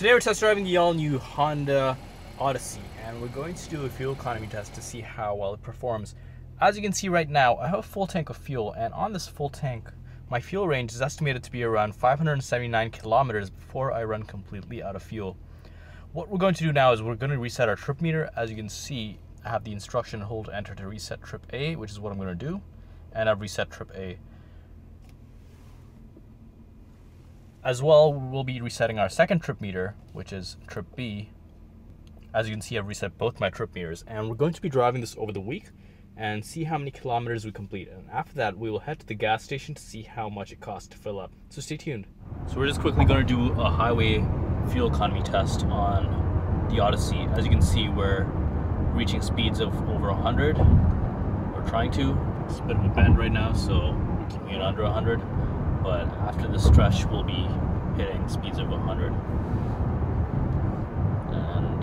Today we're test driving the all-new Honda Odyssey, and we're going to do a fuel economy test to see how well it performs. As you can see right now, I have a full tank of fuel, and on this full tank, my fuel range is estimated to be around 579 kilometers before I run completely out of fuel. What we're going to do now is we're going to reset our trip meter. As you can see, I have the instruction hold enter to reset trip A, which is what I'm going to do, and I've reset trip A. As well, we'll be resetting our second trip meter, which is trip B. As you can see, I've reset both my trip meters, and we're going to be driving this over the week and see how many kilometers we complete. And after that, we will head to the gas station to see how much it costs to fill up. So stay tuned. So we're just quickly going to do a highway fuel economy test on the Odyssey. As you can see, we're reaching speeds of over 100. We're trying to. It's a bit of a bend right now, so we're keeping it under 100. But after this stretch, we'll be hitting speeds of 100. And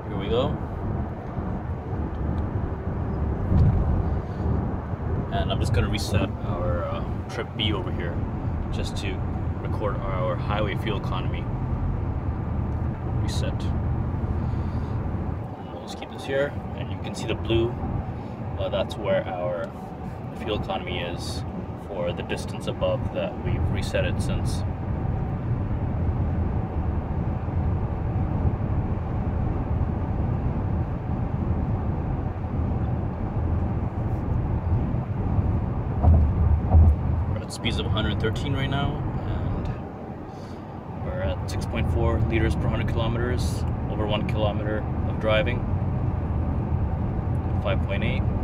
here we go. And I'm just going to reset our trip B over here just to record our highway fuel economy. Reset. We'll just keep this here, and you can see the blue. That's where our fuel economy is for the distance above that we've reset it since. We're at speeds of 113 right now, and we're at 6.4 liters per 100 kilometers, over 1 kilometer of driving, 5.8.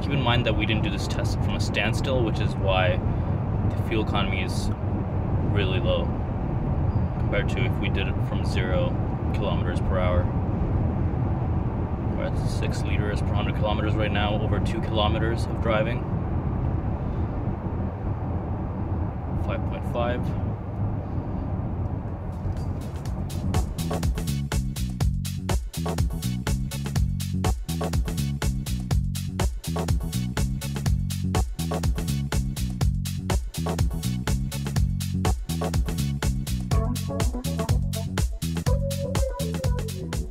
Keep in mind that we didn't do this test from a standstill, which is why the fuel economy is really low compared to if we did it from 0 kilometers per hour. We're at 6 liters per 100 kilometers right now, over 2 kilometers of driving. 5.5.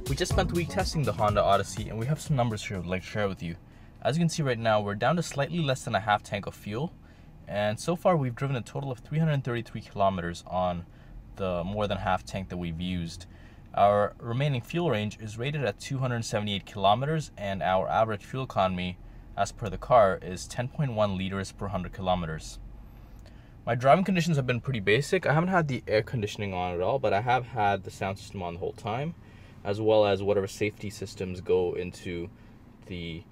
We just spent the week testing the Honda Odyssey, and we have some numbers here I'd like to share with you. As you can see right now, we're down to slightly less than a half tank of fuel, and so far we've driven a total of 333 kilometers on the more than half tank that we've used. Our remaining fuel range is rated at 278 kilometers, and our average fuel economy, as per the car, is 10.1 liters per 100 kilometers. My driving conditions have been pretty basic. I haven't had the air conditioning on at all, but I have had the sound system on the whole time, as well as whatever safety systems go into the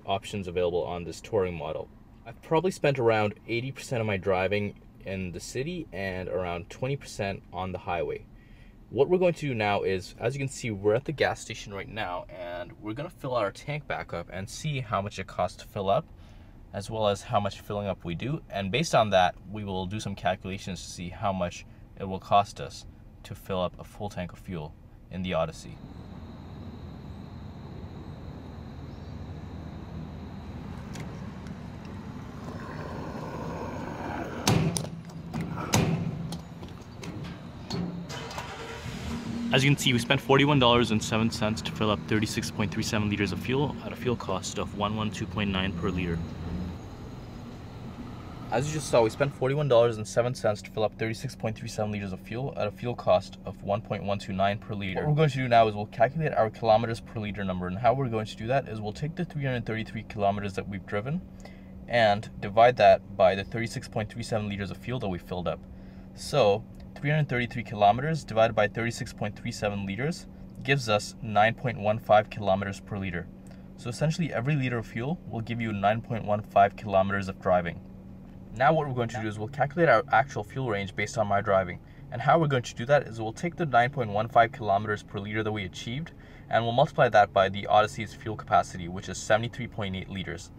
options available on this touring model. I've probably spent around 80% of my driving in the city and around 20% on the highway. What we're going to do now is, as you can see, we're at the gas station right now, and we're going to fill our tank back up and see how much it costs to fill up, as well as how much filling up we do. And based on that, we will do some calculations to see how much it will cost us to fill up a full tank of fuel in the Odyssey. As you can see, we spent $41.07 to fill up 36.37 liters of fuel at a fuel cost of $112.9 per liter. As you just saw, we spent $41.07 to fill up 36.37 liters of fuel at a fuel cost of $1.129 per liter. What we're going to do now is we'll calculate our kilometers per liter number, and how we're going to do that is we'll take the 333 kilometers that we've driven and divide that by the 36.37 liters of fuel that we filled up. So 333 kilometers divided by 36.37 liters gives us 9.15 kilometers per liter. So essentially every liter of fuel will give you 9.15 kilometers of driving. Now what we're going to do is we'll calculate our actual fuel range based on my driving. And how we're going to do that is we'll take the 9.15 kilometers per liter that we achieved, and we'll multiply that by the Odyssey's fuel capacity, which is 73.8 liters.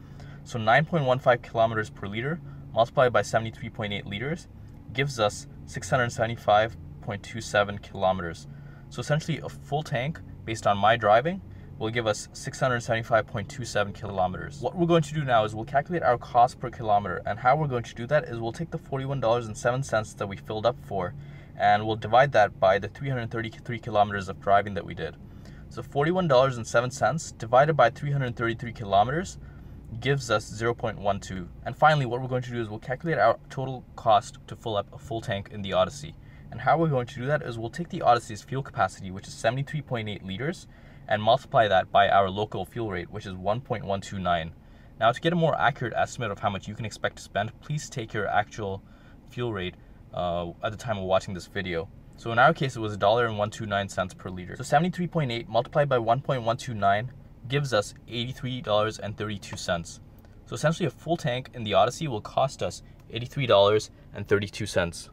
So 9.15 kilometers per liter multiplied by 73.8 liters gives us 675.27 kilometers. So essentially a full tank based on my driving, will give us 675.27 kilometers. What we're going to do now is we'll calculate our cost per kilometer, and how we're going to do that is we'll take the $41.07 that we filled up for, and we'll divide that by the 333 kilometers of driving that we did. So $41.07 divided by 333 kilometers gives us 0.12. And finally, what we're going to do is we'll calculate our total cost to fill up a full tank in the Odyssey. And how we're going to do that is we'll take the Odyssey's fuel capacity, which is 73.8 liters, and multiply that by our local fuel rate, which is 1.129. Now, to get a more accurate estimate of how much you can expect to spend, please take your actual fuel rate at the time of watching this video. So in our case, it was $1.129 per liter. So 73.8 multiplied by 1.129 gives us $83.32. So essentially, a full tank in the Odyssey will cost us $83.32.